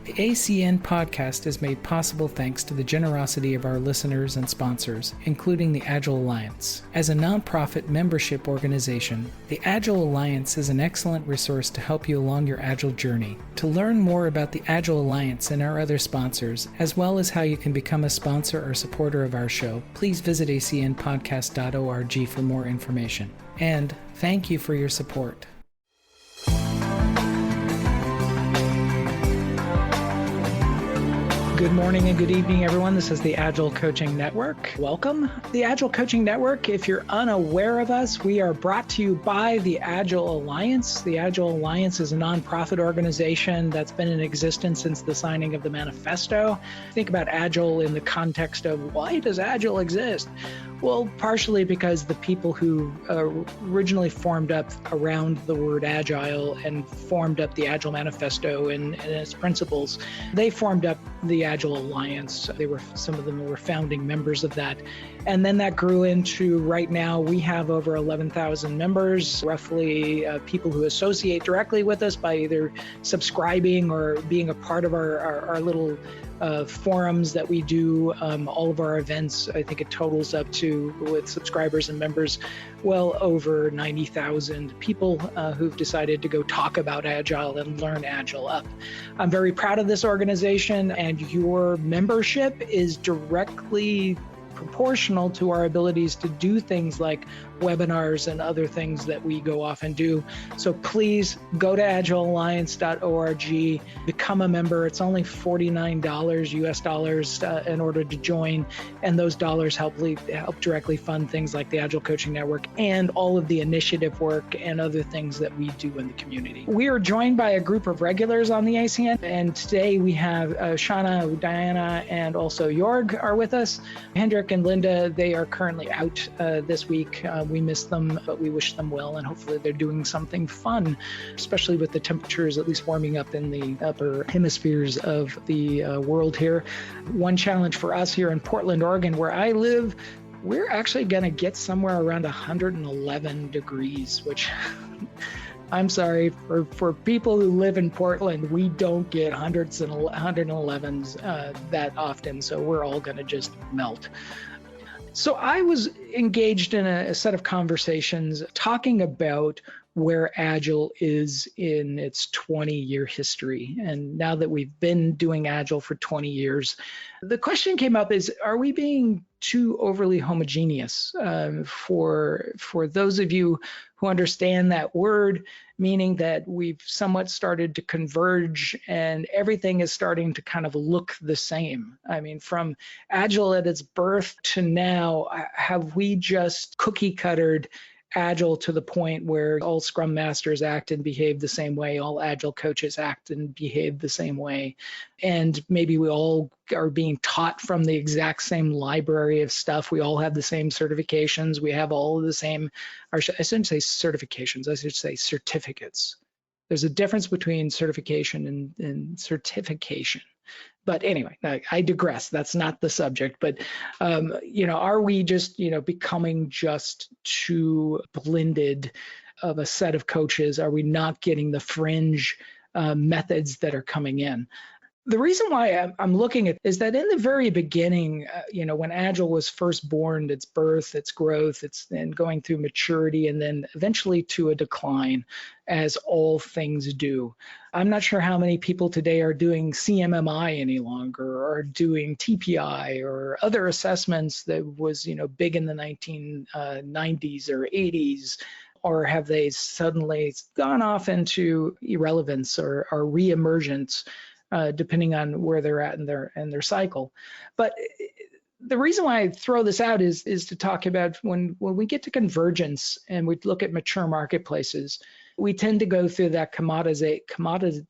The ACN podcast is made possible thanks to the generosity of our listeners and sponsors, including the Agile Alliance. As a nonprofit membership organization, the Agile Alliance is an excellent resource to help you along your Agile journey. To learn more about the Agile Alliance and our other sponsors, as well as how you can become a sponsor or supporter of our show, please visit acnpodcast.org for more information. And thank you for your support. Good morning and good evening, everyone. This is the Agile Coaching Network. Welcome. The Agile Coaching Network, if you're unaware of us, we are brought to you by the Agile Alliance. The Agile Alliance is a nonprofit organization that's been in existence since the signing of the manifesto. Think about Agile in the context of why does Agile exist? Well, partially because the people who originally formed up around the word Agile and formed up the Agile Manifesto and its principles, they formed up the Agile Alliance. Some of them were founding members of that. And then that grew into, right now, we have over 11,000 members, roughly people who associate directly with us by either subscribing or being a part of our little forums that we do, all of our events. I think it totals up to, with subscribers and members, well over 90,000 people who've decided to go talk about Agile and learn Agile up. I'm very proud of this organization, and your membership is directly proportional to our abilities to do things like webinars and other things that we go off and do. So please go to agilealliance.org, become a member. It's only $49 US dollars in order to join. And those dollars help directly fund things like the Agile Coaching Network and all of the initiative work and other things that we do in the community. We are joined by a group of regulars on the ACN. And today we have Shauna, Diana, and also Jorg are with us. Hendrik and Linda, they are currently out this week. We miss them, but we wish them well, and hopefully they're doing something fun, especially with the temperatures at least warming up in the upper hemispheres of the world here. One challenge for us here in Portland, Oregon, where I live, we're actually going to get somewhere around 111 degrees, which I'm sorry, for people who live in Portland, we don't get hundreds and 111s that often, so we're all going to just melt. So I was engaged in a set of conversations talking about where Agile is in its 20-year history. And now that we've been doing Agile for 20 years, the question came up is, are we being too overly homogeneous? For those of you who understand that word, meaning that we've somewhat started to converge and everything is starting to kind of look the same. I mean, from Agile at its birth to now, have we just cookie cuttered Agile to the point where all Scrum Masters act and behave the same way, all Agile coaches act and behave the same way, and maybe we all are being taught from the exact same library of stuff. We all have the same certifications. We have all of the same, or I shouldn't say certifications, I should say certificates. There's a difference between certification and certification. But anyway, I digress. That's not the subject. But, are we just, becoming just too blended of a set of coaches? Are we not getting the fringe methods that are coming in? The reason why I'm looking at is that in the very beginning, when Agile was first born, its birth, its growth, it's then going through maturity and then eventually to a decline, as all things do. I'm not sure how many people today are doing CMMI any longer, or doing TPI or other assessments that was, big in the 1990s or 80s. Or have they suddenly gone off into irrelevance or reemergence? Depending on where they're at in their cycle. But the reason why I throw this out is to talk about when we get to convergence and we look at mature marketplaces, we tend to go through that commodity,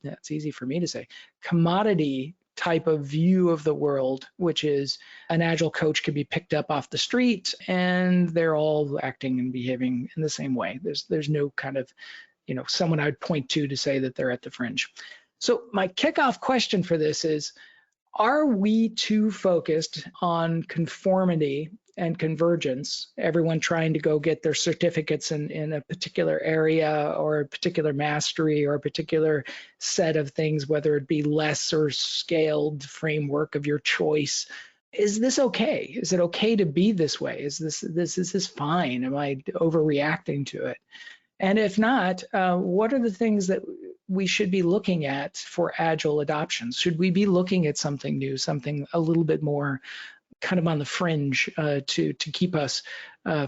that's easy for me to say, commodity type of view of the world, which is an Agile coach can be picked up off the street and they're all acting and behaving in the same way. There's no kind of, someone I'd point to say that they're at the fringe. So my kickoff question for this is, Are we too focused on conformity and convergence, everyone trying to go get their certificates in a particular area or a particular mastery or a particular set of things, whether it be less or scaled framework of your choice? Is this okay? Is it okay to be this way? Is this fine? Am I overreacting to it? And if not, what are the things that we should be looking at for Agile adoption? Should we be looking at something new, something a little bit more kind of on the fringe to keep us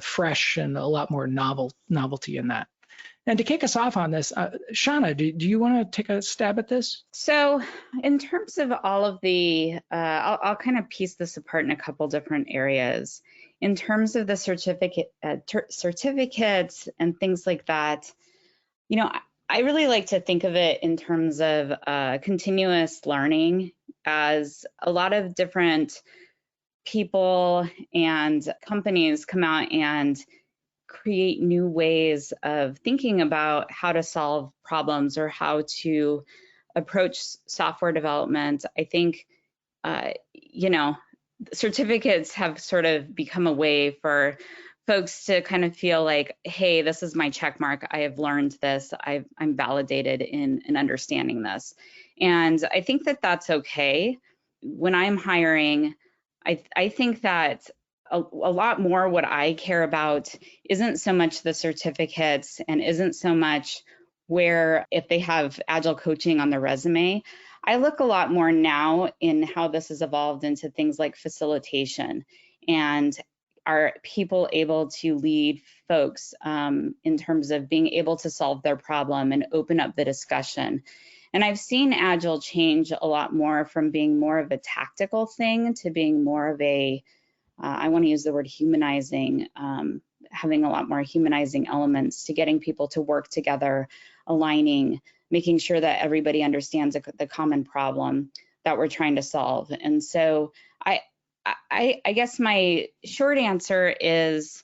fresh and a lot more novelty in that? And to kick us off on this, Shauna, do you want to take a stab at this? So in terms of all of the, I'll kind of piece this apart in a couple different areas. In terms of the certificates and things like that, you know, I really like to think of it in terms of continuous learning, as a lot of different people and companies come out and create new ways of thinking about how to solve problems or how to approach software development. I think, you know, certificates have sort of become a way for folks to kind of feel like, hey, this is my check mark. I have learned this. I'm validated in understanding this. And I think that that's okay. When I'm hiring, I think that a lot more what I care about isn't so much the certificates and isn't so much where if they have Agile coaching on their resume. I look a lot more now in how this has evolved into things like facilitation, and are people able to lead folks in terms of being able to solve their problem and open up the discussion. And I've seen Agile change a lot more from being more of a tactical thing to being more of a, I want to use the word humanizing, having a lot more humanizing elements to getting people to work together, aligning, making sure that everybody understands the common problem that we're trying to solve. And so I guess my short answer is,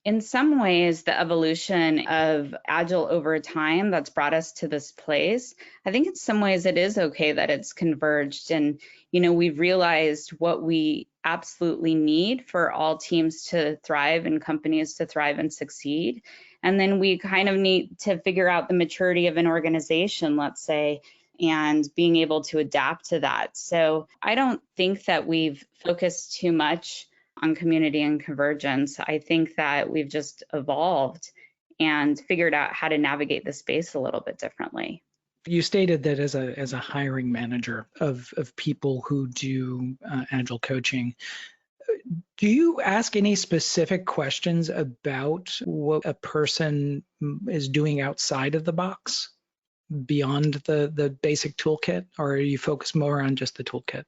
in some ways, the evolution of Agile over time that's brought us to this place, I think in some ways it is okay that it's converged. And, you know, we've realized what we absolutely need for all teams to thrive and companies to thrive and succeed. And then we kind of need to figure out the maturity of an organization, let's say, and being able to adapt to that. So I don't think that we've focused too much on community and convergence. I think that we've just evolved and figured out how to navigate the space a little bit differently. You stated that as a hiring manager of people who do Agile coaching, do you ask any specific questions about what a person is doing outside of the box, beyond the basic toolkit, or are you focused more on just the toolkit?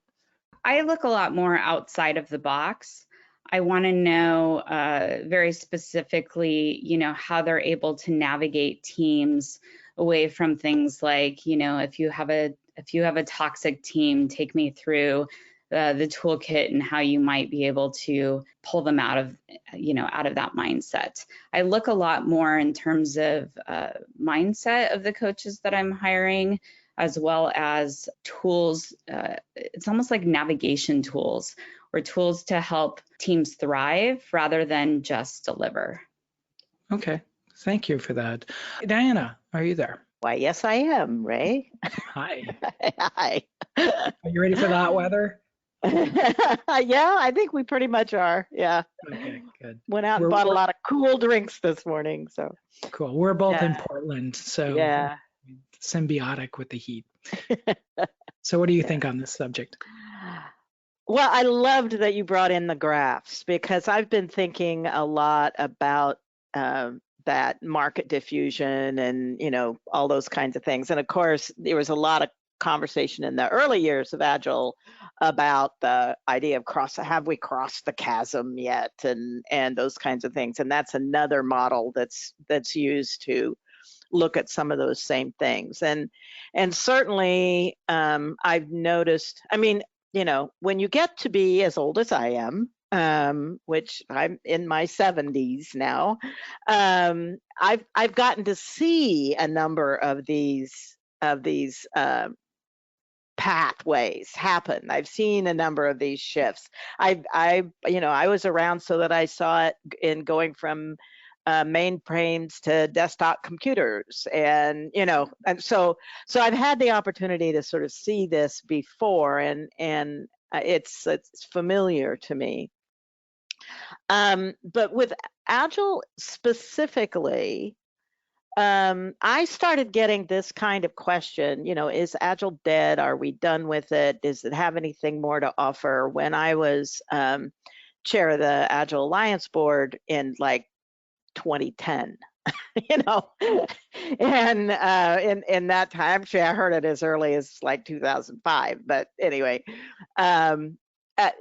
I look a lot more outside of the box. I want to know very specifically, you know, how they're able to navigate teams away from things like, you know, if you have a toxic team, take me through the toolkit and how you might be able to pull them out of, you know, out of that mindset. I look a lot more in terms of mindset of the coaches that I'm hiring, as well as tools. It's almost like navigation tools, or tools to help teams thrive rather than just deliver. Okay, thank you for that. Diana, are you there? Why, yes, I am, Ray. Hi. Hi. Are you ready for the hot weather? Yeah, I think we pretty much are. Yeah. Okay, good. Went out and bought a lot of cool drinks this morning. So cool. We're both in Yeah. Portland, so Yeah. symbiotic with the heat. So what do you think on this subject? Well, I loved that you brought in the graphs, because I've been thinking a lot about that market diffusion and, you know, all those kinds of things. And of course, there was a lot of conversation in the early years of Agile about the idea of have we crossed the chasm yet, and those kinds of things. And that's another model that's used to look at some of those same things. And certainly I've noticed, I mean, you know, when you get to be as old as I am, which I'm in my 70s now, I've gotten to see a number of these pathways happen. I've seen a number of these shifts. I was around so that I saw it in going from mainframes to desktop computers, and so I've had the opportunity to sort of see this before, and it's familiar to me. But with Agile specifically, I started getting this kind of question, is Agile dead? Are we done with it? Does it have anything more to offer? When I was chair of the Agile Alliance Board in like 2010, and in that time, actually, I heard it as early as like 2005. But anyway, and at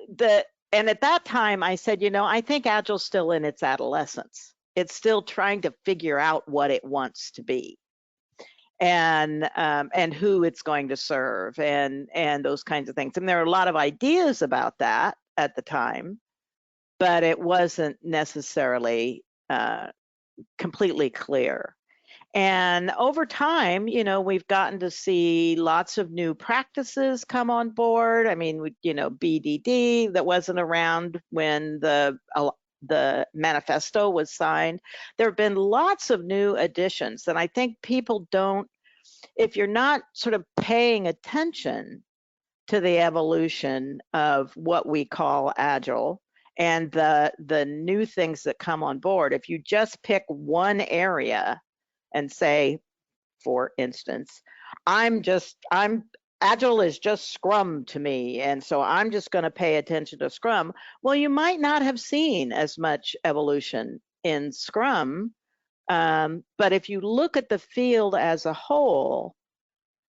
that time, I said, I think Agile's still in its adolescence. It's still trying to figure out what it wants to be, and who it's going to serve, and those kinds of things. And there are a lot of ideas about that at the time, but it wasn't necessarily completely clear. And over time, we've gotten to see lots of new practices come on board. I mean, BDD that wasn't around when the manifesto was signed. There have been lots of new additions, and I think people don't, if you're not sort of paying attention to the evolution of what we call Agile and the new things that come on board, if you just pick one area and say, for instance, Agile is just Scrum to me, and so I'm just going to pay attention to Scrum. Well, you might not have seen as much evolution in Scrum, but if you look at the field as a whole,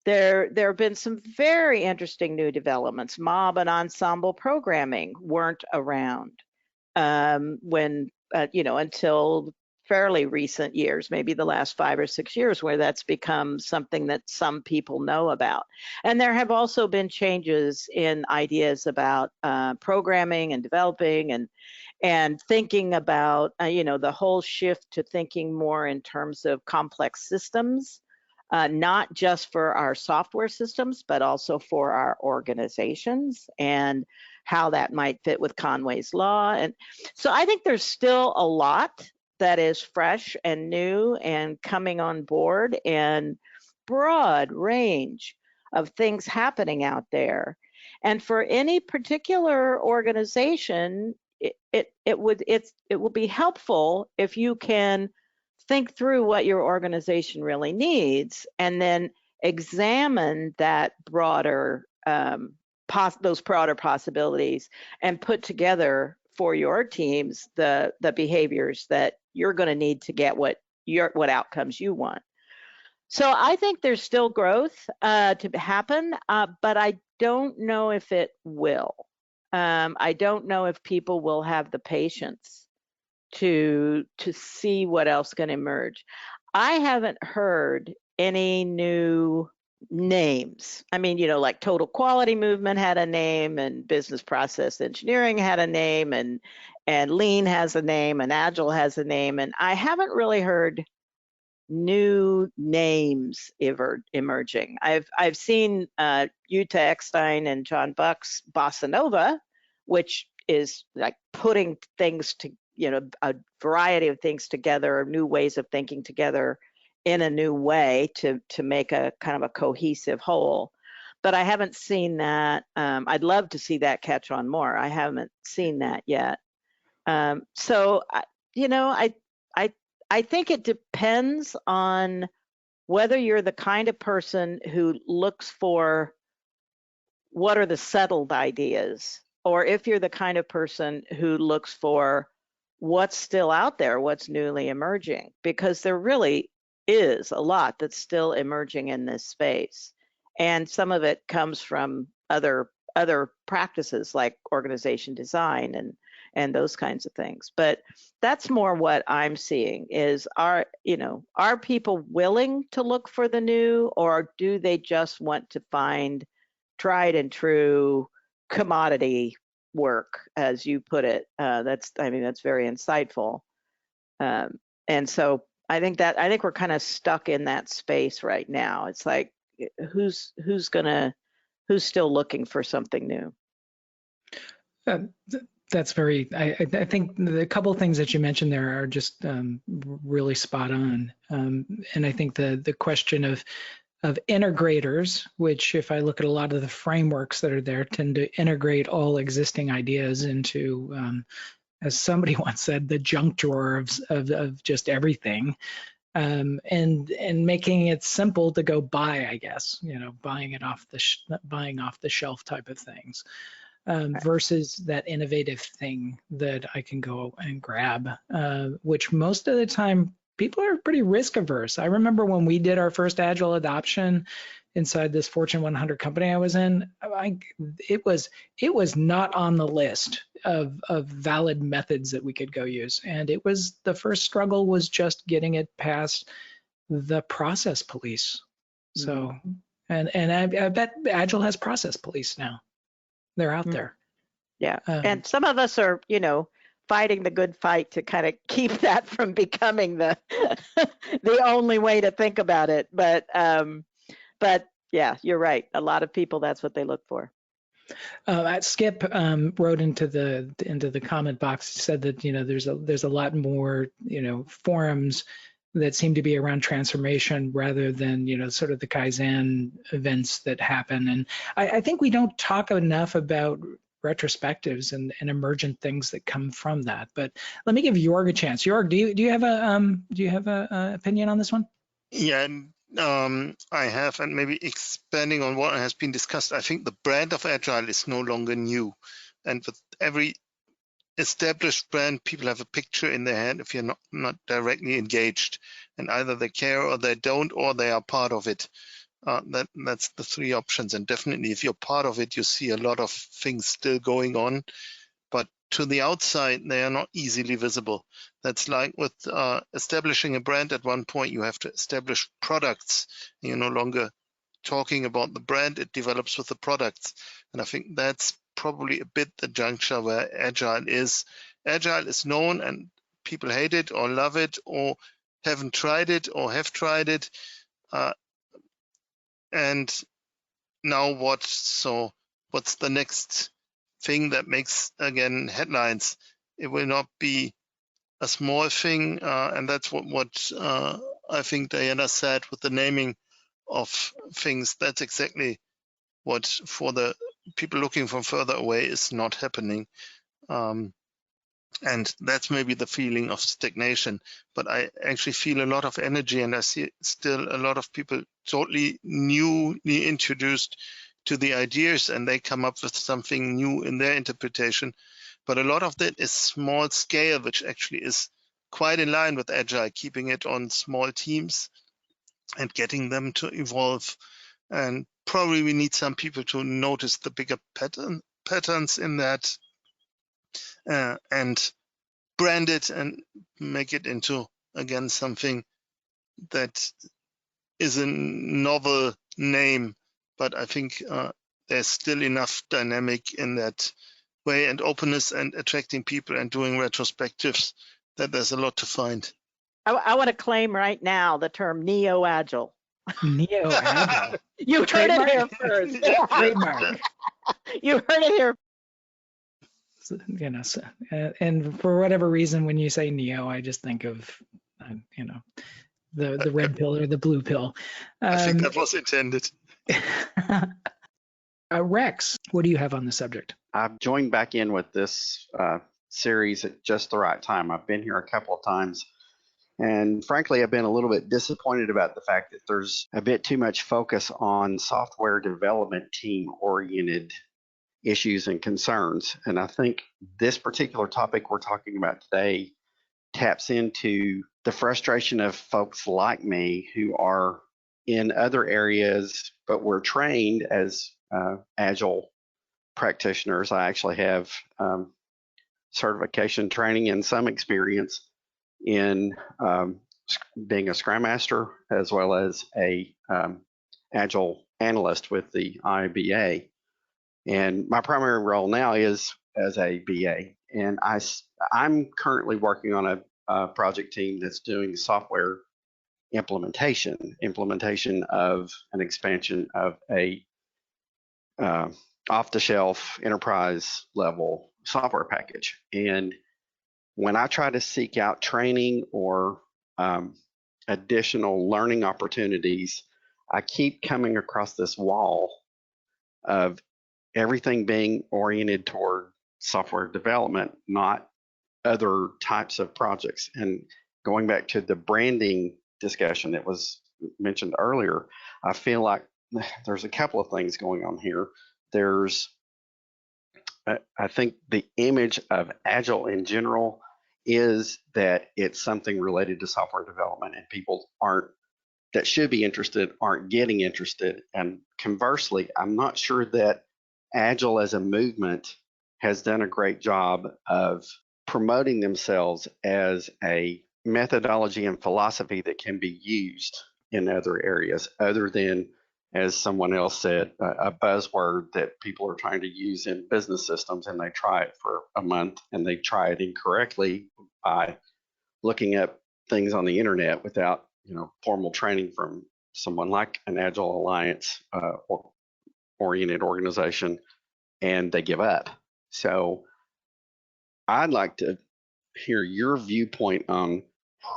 there have been some very interesting new developments. Mob and ensemble programming weren't around until fairly recent years, maybe the last 5 or 6 years, where that's become something that some people know about. And there have also been changes in ideas about programming and developing and thinking about, the whole shift to thinking more in terms of complex systems, not just for our software systems, but also for our organizations, and how that might fit with Conway's Law. And so I think there's still a lot that is fresh and new and coming on board, and broad range of things happening out there. And for any particular organization, it will be helpful if you can think through what your organization really needs, and then examine that broader those broader possibilities, and put together for your teams the behaviors that you're going to need to get what outcomes you want. So I think there's still growth to happen, but I don't know if it will. I don't know if people will have the patience to see what else can emerge. I haven't heard any new names. I mean, like Total Quality Movement had a name, and Business Process Engineering had a name, and Lean has a name, and Agile has a name, and I haven't really heard new names emerging. I've seen Jutta Eckstein and John Buck's Bossa Nova, which is like putting things to, a variety of things together, new ways of thinking together in a new way to make a kind of a cohesive whole. But I haven't seen that. I'd love to see that catch on more. I haven't seen that yet. So, I think it depends on whether you're the kind of person who looks for what are the settled ideas, or if you're the kind of person who looks for what's still out there, what's newly emerging, because there really is a lot that's still emerging in this space. And some of it comes from other practices like organization design and those kinds of things. But that's more what I'm seeing is, are people willing to look for the new, or do they just want to find tried and true commodity work, as you put it? That's very insightful. And so I think we're kind of stuck in that space right now. It's like, who's gonna who's still looking for something new. That's very, I think the couple of things that you mentioned there are just really spot on. And I think the question of integrators, which if I look at a lot of the frameworks that are there, tend to integrate all existing ideas into, as somebody once said, the junk drawer of just everything. And making it simple to go buy, I guess, buying off the shelf type of things. Versus that innovative thing that I can go and grab, which most of the time people are pretty risk averse. I remember when we did our first Agile adoption inside this Fortune 100 company I was in, it was not on the list of valid methods that we could go use. And it was, the first struggle was just getting it past the process police. So, and I bet Agile has process police now. They're out there. Yeah. And some of us are, fighting the good fight to kind of keep that from becoming the the only way to think about it. But yeah, you're right. A lot of people, that's what they look for. Skip wrote into the comment box, said that there's a lot more forums that seem to be around transformation rather than sort of the Kaizen events that happen. And I think we don't talk enough about retrospectives and emergent things that come from that. But let me give Jorg a chance. Jorg, do you have a opinion on this one? Yeah, I have, and maybe expanding on what has been discussed. I think the brand of Agile is no longer new, and with every established brand, people have a picture in their head if you're not directly engaged, and either they care or they don't, or they are part of it. That's the three options. And definitely, if you're part of it, you see a lot of things still going on, but to the outside, they are not easily visible. That's like with establishing a brand. At one point, you have to establish products. You're no longer talking about the brand, it develops with the products. And I think that's probably a bit the juncture where Agile is. Agile is known and people hate it or love it or haven't tried it or have tried it. And now what? So what's the next thing that makes, again, headlines? It will not be a small thing. And that's what I think Diana said with the naming of things. That's exactly what, for the people looking from further away, is not happening. And that's maybe the feeling of stagnation. But I actually feel a lot of energy, and I see still a lot of people totally newly introduced to the ideas, and they come up with something new in their interpretation. But a lot of that is small scale, which actually is quite in line with Agile, keeping it on small teams and getting them to evolve. And probably we need some people to notice the bigger patterns in that and brand it and make it into, again, something that is a novel name. But I think there's still enough dynamic in that way, and openness and attracting people and doing retrospectives, that there's a lot to find. I want to claim right now the term neo-agile. Neo-agile. You heard it here first. Trademark. You heard it here. And for whatever reason, when you say neo, I just think of the red pill or the blue pill. I think that was intended. Rex, what do you have on the subject? I've joined back in with this series at just the right time. I've been here a couple of times, and frankly, I've been a little bit disappointed about the fact that there's a bit too much focus on software development team-oriented issues and concerns. And I think this particular topic we're talking about today taps into the frustration of folks like me who are in other areas, but we're trained as Agile practitioners. I actually have certification training and some experience in being a Scrum Master as well as a Agile analyst with the IBA. And my primary role now is as a BA. And I'm currently working on a project team that's doing software implementation of an expansion of a off-the-shelf enterprise level software package. And when I try to seek out training or additional learning opportunities, I keep coming across this wall of everything being oriented toward software development, not other types of projects. And going back to the branding discussion that was mentioned earlier, I feel like there's a couple of things going on here. There's, I think the image of Agile in general is that it's something related to software development, and people that should be interested aren't getting interested. And conversely, I'm not sure that Agile as a movement has done a great job of promoting themselves as a methodology and philosophy that can be used in other areas other than, as someone else said, a buzzword that people are trying to use in business systems, and they try it for a month and they try it incorrectly by looking up things on the internet without formal training from someone like an Agile Alliance oriented organization, and they give up. So I'd like to hear your viewpoint on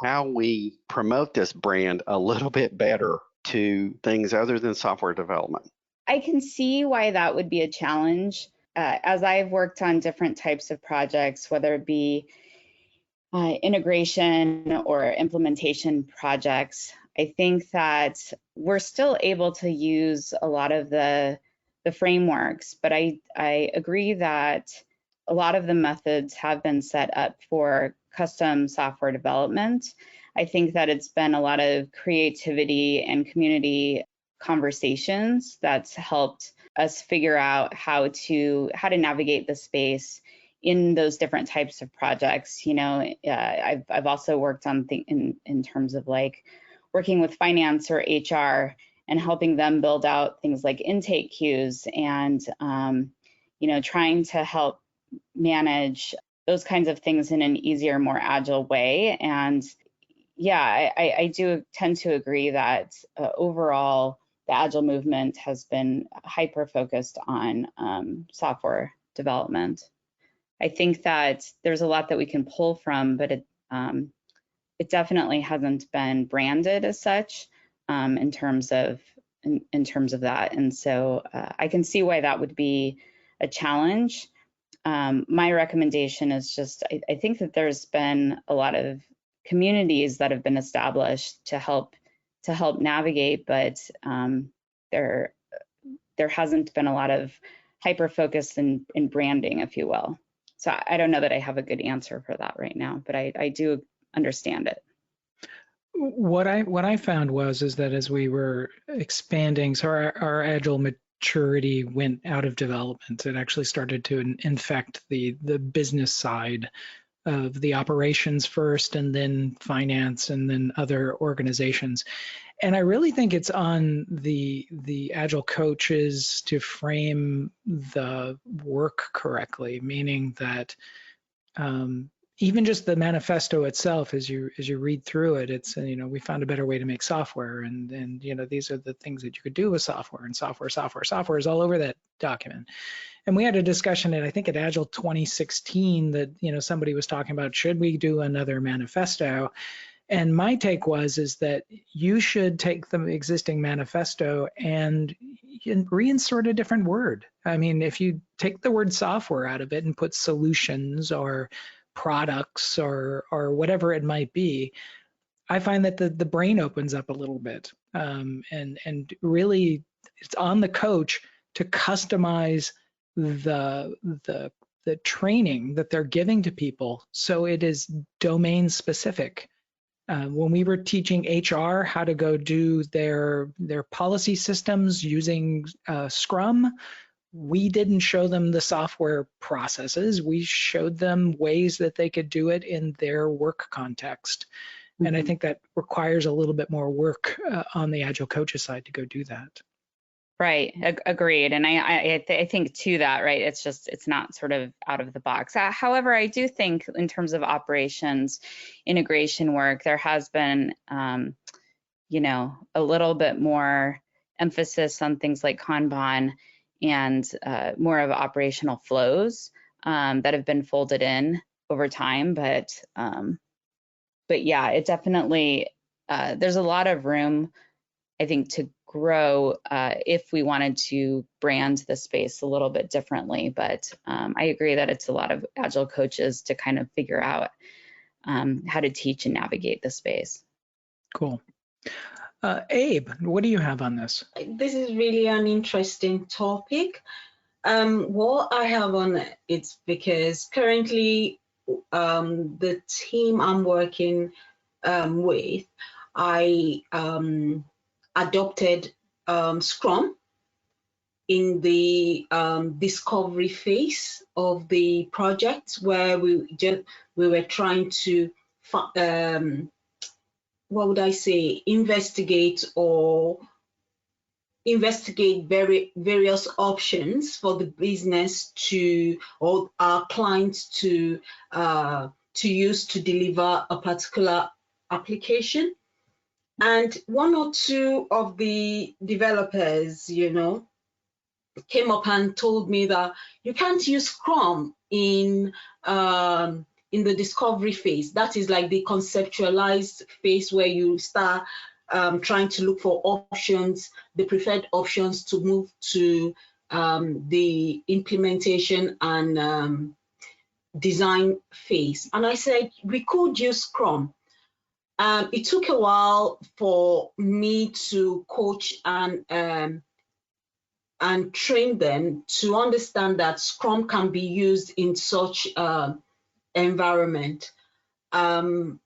how we promote this brand a little bit better to things other than software development. I can see why that would be a challenge. As I've worked on different types of projects, whether it be integration or implementation projects, I think that we're still able to use a lot of the frameworks, but I agree that a lot of the methods have been set up for custom software development. I think that it's been a lot of creativity and community conversations that's helped us figure out how to navigate the space in those different types of projects. I've also worked on in terms of like working with finance or HR and helping them build out things like intake queues and trying to help manage those kinds of things in an easier, more agile way. And yeah, I do tend to agree that overall the Agile movement has been hyper focused on software development. I think that there's a lot that we can pull from, but it definitely hasn't been branded as such in terms of that. And so I can see why that would be a challenge. My recommendation is just, I think that there's been a lot of communities that have been established to help navigate, but there hasn't been a lot of hyper focus in branding, if you will. So I don't know that I have a good answer for that right now, but I do understand it. What I found is that as we were expanding, so our Agile maturity went out of development. It actually started to infect the business side of the operations first, and then finance, and then other organizations. And I really think it's on the Agile coaches to frame the work correctly, meaning that even just the manifesto itself, as you read through it, it's we found a better way to make software, and these are the things that you could do with software, and software is all over that document. And we had a discussion, and I think at Agile 2016 that somebody was talking about, should we do another manifesto? And my take is that you should take the existing manifesto and reinsert a different word. I mean, if you take the word software out of it and put solutions or products or whatever it might be, I find that the brain opens up a little bit. And really, it's on the coach to customize the training that they're giving to people so it is domain specific. When we were teaching HR how to go do their policy systems using Scrum, we didn't show them the software processes. We showed them ways that they could do it in their work context. Mm-hmm. And I think that requires a little bit more work on the Agile coaches side to go do that. Right, agreed. And I think to that, right, it's not sort of out of the box. However, I do think in terms of operations, integration work, there has been, a little bit more emphasis on things like Kanban and more of operational flows that have been folded in over time. But yeah, it definitely, there's a lot of room, I think, to grow if we wanted to brand the space a little bit differently. But I agree that it's a lot of Agile coaches to kind of figure out how to teach and navigate the space. Cool. Abe, what do you have on this? This is really an interesting topic. What I have on it's because currently the team I'm working with, I adopted Scrum in the discovery phase of the project, where we were trying to what would I say, investigate various options for the business or our clients to use to deliver a particular application. And one or two of the developers, came up and told me that you can't use Scrum in the discovery phase. That is like the conceptualized phase where you start trying to look for options, the preferred options to move to the implementation and design phase. And I said, we could use Scrum. It took a while for me to coach and train them to understand that Scrum can be used in such environment.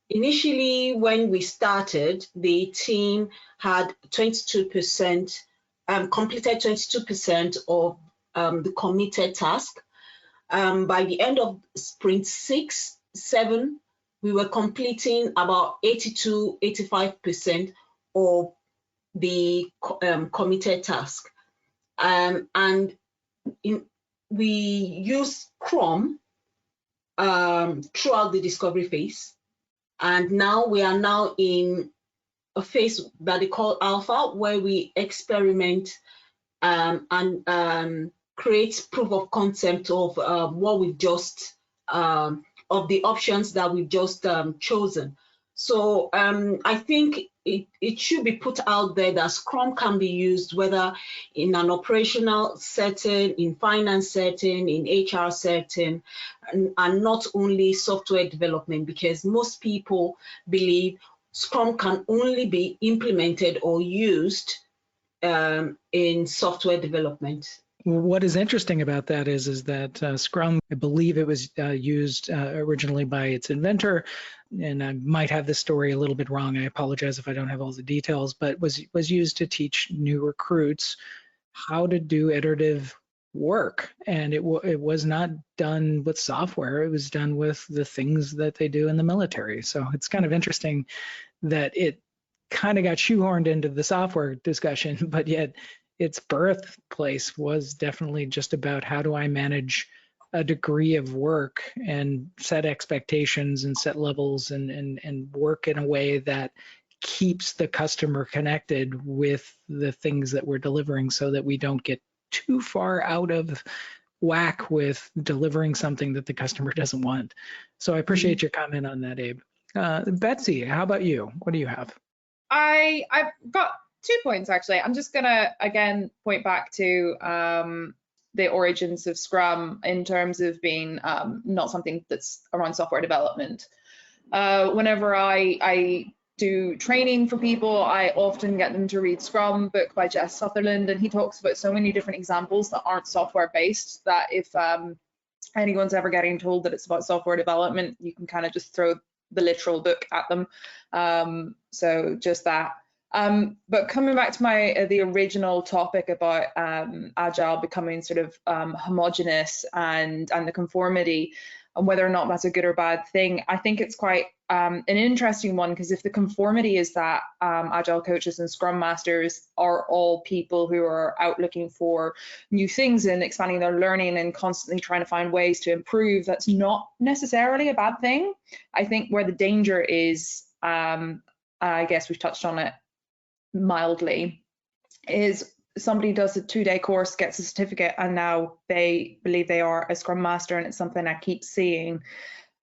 Initially, when we started, the team had 22%, completed 22% of the committed task. By the end of sprint 6, 7, we were completing about 82-85% of the committed task. We use Scrum throughout the discovery phase, and now we are now in a phase that they call alpha, where we experiment and create proof of concept of what we've just of the options that we've just chosen. So I think it should be put out there that Scrum can be used whether in an operational setting, in finance setting, in HR setting, and not only software development, because most people believe Scrum can only be implemented or used in software development. What is interesting about that is that Scrum, I believe it was used originally by its inventor, and I might have this story a little bit wrong. I apologize if I don't have all the details, but was used to teach new recruits how to do iterative work. And it was not done with software. It was done with the things that they do in the military. So it's kind of interesting that it kind of got shoehorned into the software discussion, but yet its birthplace was definitely just about how do I manage a degree of work and set expectations and set levels and work in a way that keeps the customer connected with the things that we're delivering, so that we don't get too far out of whack with delivering something that the customer doesn't want. So I appreciate your comment on that, Abe. Betsy, how about you? What do you have? I've got 2 points, actually. I'm just going to, again, point back to the origins of Scrum in terms of being not something that's around software development. Whenever I do training for people, I often get them to read Scrum book by Jess Sutherland, and he talks about so many different examples that aren't software based, that if anyone's ever getting told that it's about software development, you can kind of just throw the literal book at them. So just that. But coming back to the original topic about Agile becoming sort of homogeneous and the conformity, and whether or not that's a good or bad thing, I think it's quite an interesting one, because if the conformity is that Agile coaches and Scrum Masters are all people who are out looking for new things and expanding their learning and constantly trying to find ways to improve, that's not necessarily a bad thing. I think where the danger is, I guess we've touched on it mildly, is somebody does a 2-day course, gets a certificate, and now they believe they are a Scrum Master. And it's something I keep seeing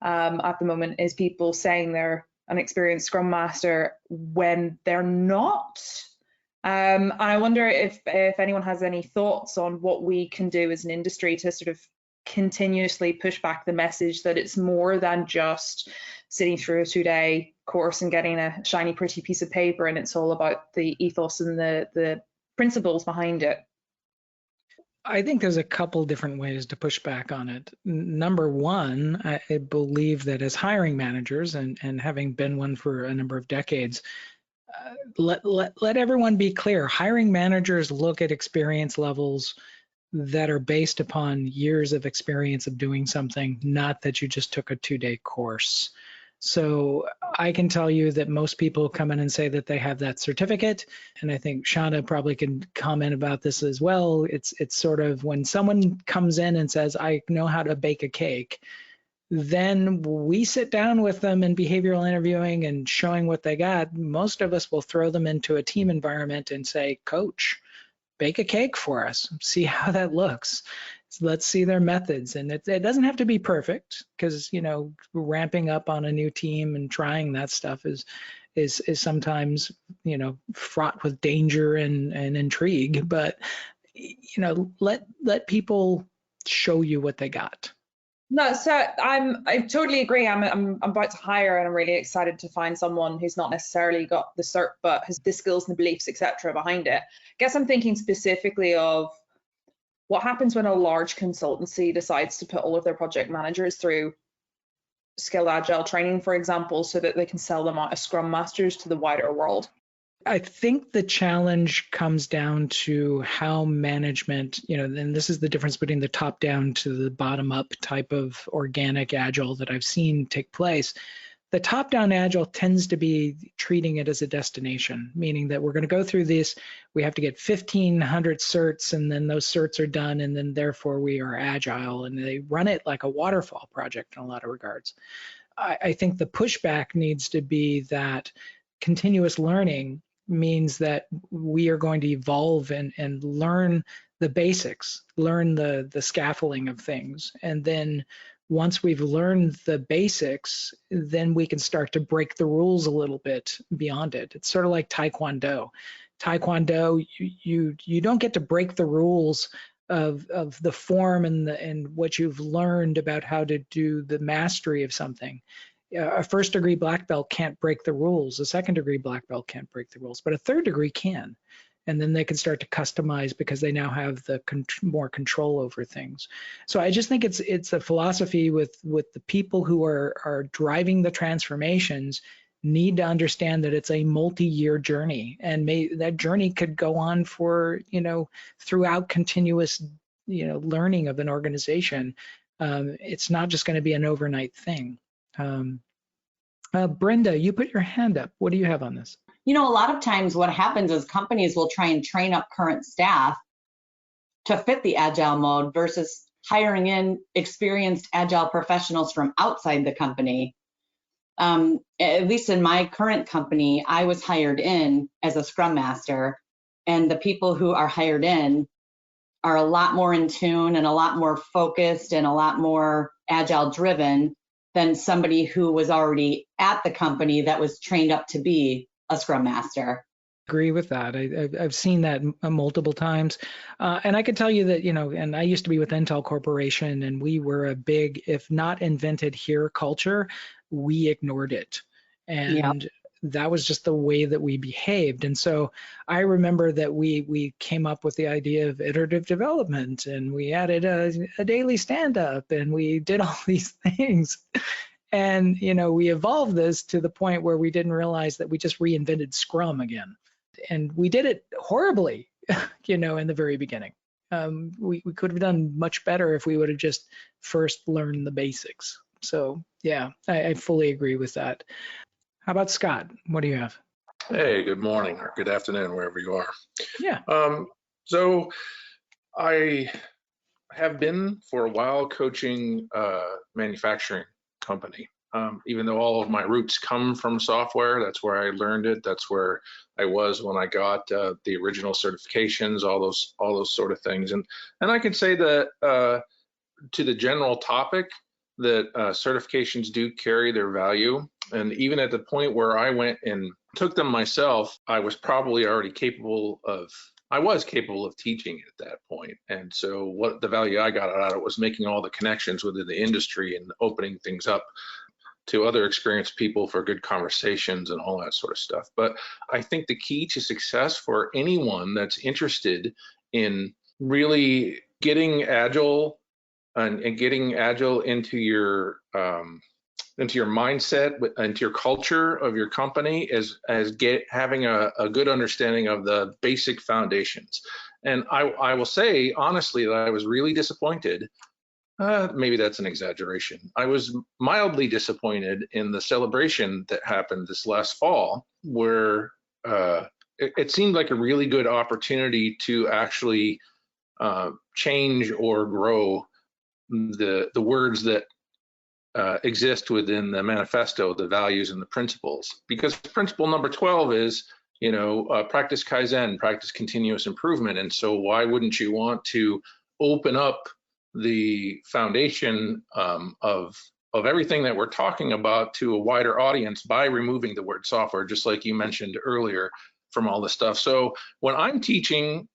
at the moment, is people saying they're an experienced Scrum Master when they're not. And I wonder if anyone has any thoughts on what we can do as an industry to sort of continuously push back the message that it's more than just sitting through a 2-day course and getting a shiny, pretty piece of paper, and it's all about the ethos and the principles behind it. I think there's a couple different ways to push back on it. Number one, I believe that as hiring managers, and having been one for a number of decades, let everyone be clear. Hiring managers look at experience levels that are based upon years of experience of doing something, not that you just took a 2-day course. So I can tell you that most people come in and say that they have that certificate, and I think Shauna probably can comment about this as well. It's sort of when someone comes in and says, I know how to bake a cake, then we sit down with them in behavioral interviewing and showing what they got. Most of us will throw them into a team environment and say, coach, bake a cake for us, see how that looks. So let's see their methods. And it doesn't have to be perfect, because, you know, ramping up on a new team and trying that stuff is sometimes, you know, fraught with danger and intrigue. But, you know, let people show you what they got. No, so I totally agree. I'm about to hire, and I'm really excited to find someone who's not necessarily got the cert, but has the skills and the beliefs, etc., behind it. I guess I'm thinking specifically of what happens when a large consultancy decides to put all of their project managers through skilled agile training, for example, so that they can sell them out as Scrum Masters to the wider world. I think the challenge comes down to how management, you know, and this is the difference between the top down to the bottom up type of organic agile that I've seen take place. The top down agile tends to be treating it as a destination, meaning that we're going to go through this, we have to get 1,500 certs, and then those certs are done, and then therefore we are agile, and they run it like a waterfall project in a lot of regards. I think the pushback needs to be that continuous learning means that we are going to evolve and learn the basics, learn the scaffolding of things. And then once we've learned the basics, then we can start to break the rules a little bit beyond it. It's sort of like Taekwondo. Taekwondo, you don't get to break the rules of the form and what you've learned about how to do the mastery of something. A first degree black belt can't break the rules. A second degree black belt can't break the rules, but a third degree can. And then they can start to customize because they now have the more control over things. So I just think it's a philosophy with the people who are driving the transformations need to understand that it's a multi-year journey, and that journey could go on for, you know, throughout continuous, you know, learning of an organization. It's not just going to be an overnight thing. Brenda, you put your hand up. What do you have on this? You know, a lot of times what happens is companies will try and train up current staff to fit the agile mode versus hiring in experienced agile professionals from outside the company. At least in my current company, I was hired in as a Scrum Master, and the people who are hired in are a lot more in tune and a lot more focused and a lot more agile driven than somebody who was already at the company that was trained up to be a Scrum Master. Agree with that. I've seen that multiple times. And I can tell you that, you know, and I used to be with Intel Corporation, and we were a big, if not invented here culture, we ignored it. And that was just the way that we behaved. And so I remember that we came up with the idea of iterative development, and we added a daily stand-up, and we did all these things. And, you know, we evolved this to the point where we didn't realize that we just reinvented Scrum again. And we did it horribly, you know, in the very beginning. We could have done much better if we would have just first learned the basics. So, yeah, I fully agree with that. How about Scott? What do you have? Hey, good morning or good afternoon, wherever you are. Yeah. So I have been for a while coaching a manufacturing company. even though all of my roots come from software. That's where I learned it. That's where I was when I got the original certifications, all those sort of things. And I can say that to the general topic, that certifications do carry their value. And even at the point where I went and took them myself, I was probably already capable of teaching at that point. And so what the value I got out of it was making all the connections within the industry and opening things up to other experienced people for good conversations and all that sort of stuff. But I think the key to success for anyone that's interested in really getting Agile and getting Agile into your mindset, into your culture of your company, is having a good understanding of the basic foundations. And I will say honestly that I was really disappointed. Maybe that's an exaggeration. I was mildly disappointed in the celebration that happened this last fall, where it seemed like a really good opportunity to actually change or grow the words that exist within the manifesto, the values and the principles. Because principle number 12 is, practice Kaizen, practice continuous improvement. And so why wouldn't you want to open up the foundation of everything that we're talking about to a wider audience by removing the word software, just like you mentioned earlier, from all this stuff. So when I'm teaching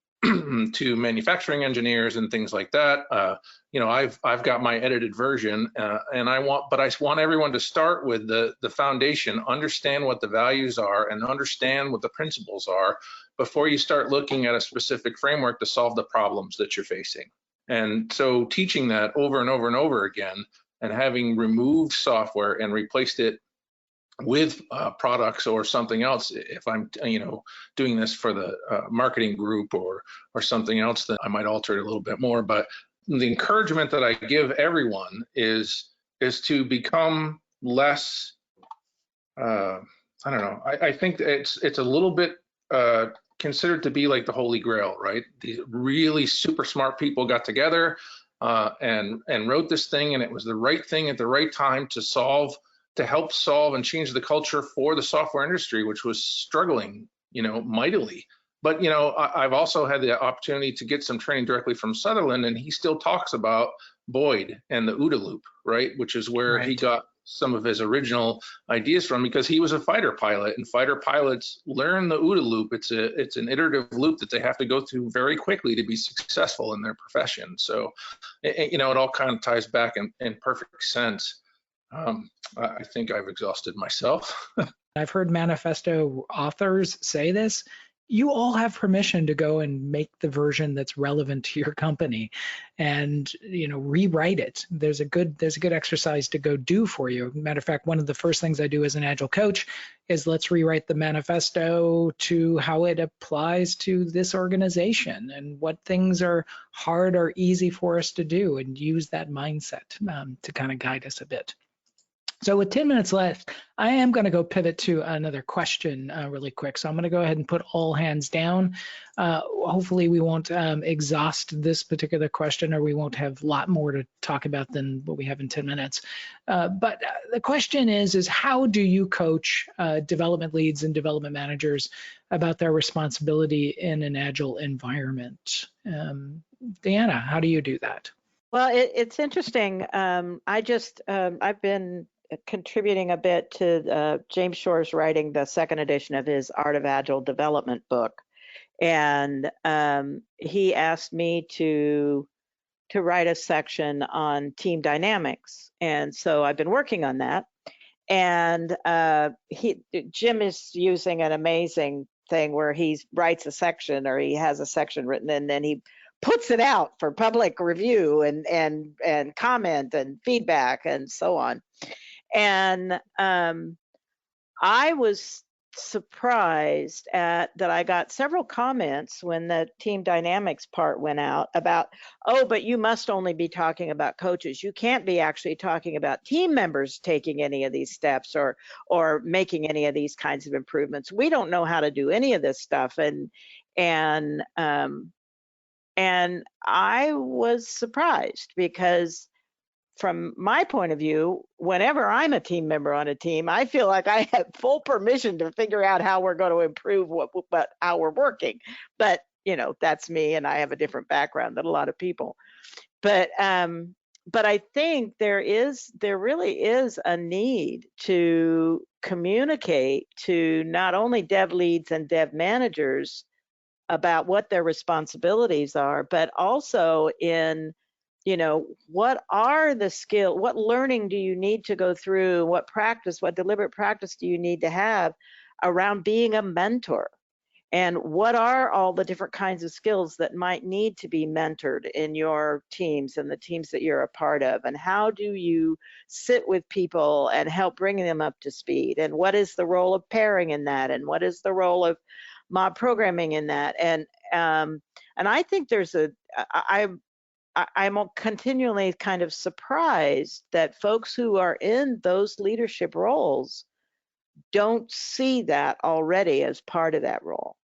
to manufacturing engineers and things like that, I've got my edited version, and I want everyone to start with the foundation, understand what the values are, and understand what the principles are before you start looking at a specific framework to solve the problems that you're facing. And so teaching that over and over and over again, and having removed software and replaced it with products or something else, if I'm doing this for the marketing group or something else, then I might alter it a little bit more. But the encouragement that I give everyone is to become less, I don't know, I think it's a little bit considered to be like the Holy Grail, right? These really super smart people got together and wrote this thing, and it was the right thing at the right time to help solve and change the culture for the software industry, which was struggling, mightily. But, I've also had the opportunity to get some training directly from Sutherland, and he still talks about Boyd and the OODA loop, right? Which is where he got some of his original ideas from, because he was a fighter pilot, and fighter pilots learn the OODA loop. It's an iterative loop that they have to go through very quickly to be successful in their profession. So, it all kind of ties back in perfect sense. I think I've exhausted myself. I've heard manifesto authors say this. You all have permission to go and make the version that's relevant to your company and rewrite it. There's a good exercise to go do for you. Matter of fact, one of the first things I do as an Agile coach is let's rewrite the manifesto to how it applies to this organization and what things are hard or easy for us to do, and use that mindset to kind of guide us a bit. So with 10 minutes left, I am going to go pivot to another question really quick. So I'm going to go ahead and put all hands down. Hopefully we won't exhaust this particular question, or we won't have a lot more to talk about than what we have in 10 minutes. But the question is how do you coach development leads and development managers about their responsibility in an Agile environment? Deanna, how do you do that? Well, it's interesting. I've been contributing a bit to James Shore's writing the second edition of his Art of Agile Development book, and he asked me to write a section on team dynamics, and so I've been working on that. And Jim is using an amazing thing where he writes a section, or he has a section written, and then he puts it out for public review and comment and feedback and so on. And I was surprised that I got several comments when the team dynamics part went out about, oh, but you must only be talking about coaches. You can't be actually talking about team members taking any of these steps or making any of these kinds of improvements. We don't know how to do any of this stuff. And I was surprised, because from my point of view, whenever I'm a team member on a team, I feel like I have full permission to figure out how we're going to improve how we're working. But, that's me, and I have a different background than a lot of people. But I think there really is a need to communicate to not only dev leads and dev managers about what their responsibilities are, but also in, what are the skills, what learning do you need to go through, what deliberate practice do you need to have around being a mentor? And what are all the different kinds of skills that might need to be mentored in your teams and the teams that you're a part of? And how do you sit with people and help bring them up to speed? And what is the role of pairing in that? And what is the role of mob programming in that? And I think I'm continually kind of surprised that folks who are in those leadership roles don't see that already as part of that role.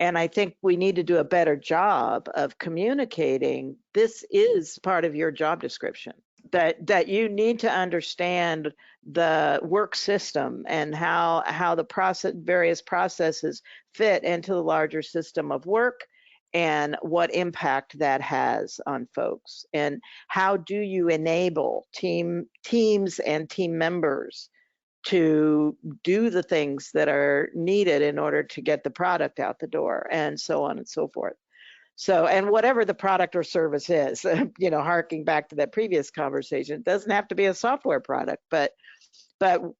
And I think we need to do a better job of communicating this is part of your job description, that you need to understand the work system and how the various processes fit into the larger system of work, and what impact that has on folks, and how do you enable teams and team members to do the things that are needed in order to get the product out the door, and so on and so forth. So, and whatever the product or service is, harking back to that previous conversation, it doesn't have to be a software product, but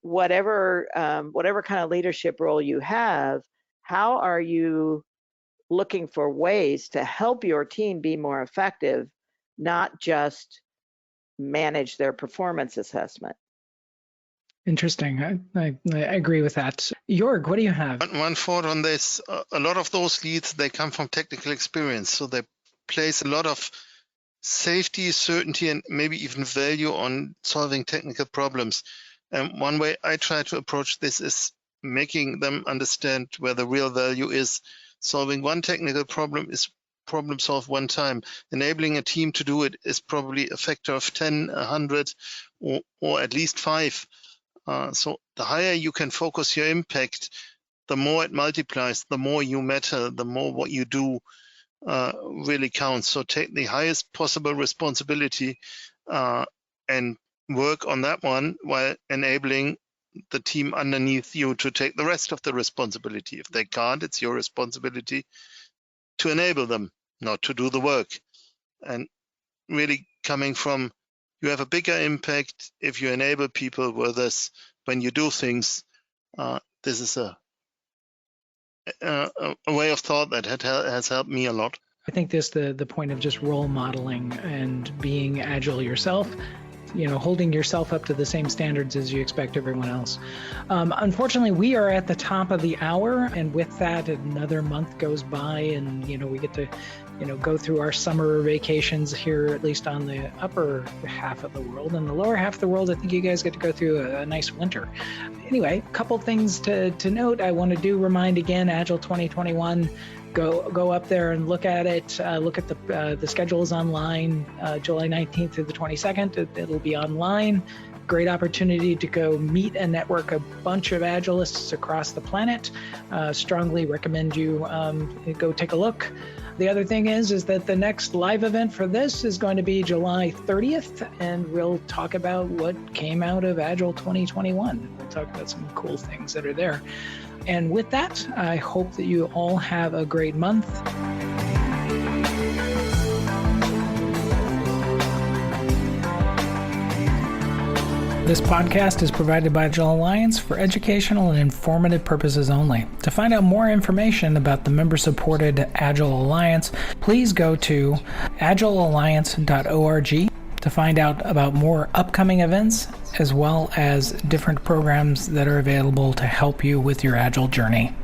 whatever kind of leadership role you have, how are you looking for ways to help your team be more effective, not just manage their performance assessment? Interesting. I agree with that. Jörg, what do you have? One thought on this. A lot of those leads, they come from technical experience. So they place a lot of safety, certainty, and maybe even value on solving technical problems. And one way I try to approach this is making them understand where the real value is. Solving one technical problem is problem solved one time. Enabling a team to do it is probably a factor of 10, 100, or at least 5. So the higher you can focus your impact, the more it multiplies, the more you matter, the more what you do really counts. So take the highest possible responsibility and work on that one while enabling the team underneath you to take the rest of the responsibility. If they can't, it's your responsibility to enable them, not to do the work. And really coming from, you have a bigger impact if you enable people with this. When you do things, this is a way of thought that has helped me a lot. I think the point of just role modeling and being agile yourself, holding yourself up to the same standards as you expect everyone else. Unfortunately, we are at the top of the hour, and with that, another month goes by, and we get to go through our summer vacations here, at least on the upper half of the world. And the lower half of the world, I think you guys get to go through a nice winter. Anyway, a couple things to note. I want to remind again, Agile 2021. Go up there and look at it. Look at the schedules online, July 19th through the 22nd. It'll be online. Great opportunity to go meet and network a bunch of Agilists across the planet. Strongly recommend you go take a look. The other thing is that the next live event for this is going to be July 30th, and we'll talk about what came out of Agile 2021. We'll talk about some cool things that are there. And with that, I hope that you all have a great month. This podcast is provided by Agile Alliance for educational and informative purposes only. To find out more information about the member-supported Agile Alliance, please go to agilealliance.org to find out about more upcoming events, as well as different programs that are available to help you with your Agile journey.